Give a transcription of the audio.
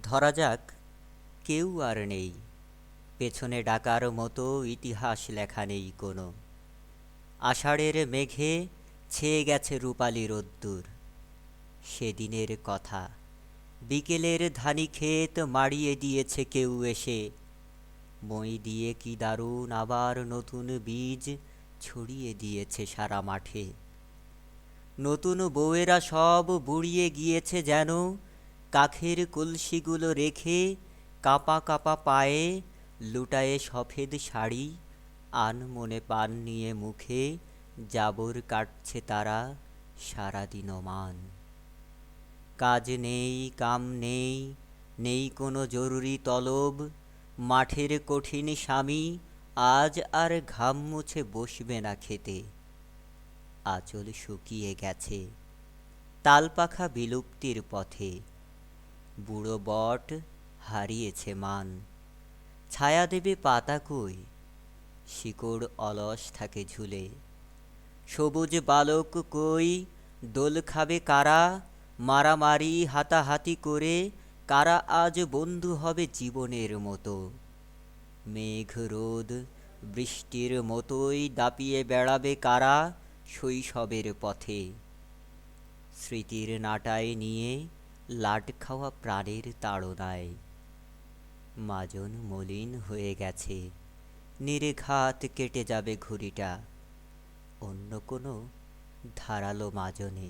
ধরা যাক কেউ আর নেই, পেছনে ডাকার মতো ইতিহাস লেখা নেই কোনো। আষাঢ়ের মেঘে ছেয়ে গেছে রূপালি রোদ্দুর। সেদিনের কথা, বিকেলের ধানি ক্ষেত মাড়িয়ে দিয়েছে কেউ এসে। মই দিয়ে কি দারুণ আবার নতুন বীজ ছড়িয়ে দিয়েছে সারা মাঠে। নতুন বউয়েরা সব বুড়িয়ে গিয়েছে যেন, কাখের কলসিগুলো রেখে কাঁপা কাঁপা পায়ে লুটায়ে সফেদ শাড়ি, আনমনে পান নিয়ে মুখে জাবর কাটছে তারা সারাদিন মান। কাজ নেই, কাম নেই, নেই কোনো জরুরি তলব, মাঠের কঠিন স্বামী আজ আর ঘাম মুছে বসবে না খেতে। আঁচল শুকিয়ে গেছে, তালপাখা বিলুপ্তির পথে, বুড়ো বট হারিয়েছে মান। ছায়া দেবে পাতা কই, শিকড় অলস থাকে ঝুলে। সবুজ বালক কই, দোল খাবে কারা, মারামারি হাতাহাতি করে কারা আজ বন্ধু হবে জীবনের মতো। মেঘ রোদ বৃষ্টির মতোই দাপিয়ে বেড়াবে কারা শৈশবের পথে। স্মৃতির নাটায় নিয়ে লাড খাওয়া প্রাণের তাড়নায় মাজন মলিন হয়ে গেছে, নির্ঘাত কেটে যাবে ঘুড়িটা অন্য কোনো ধারালো মাজনে।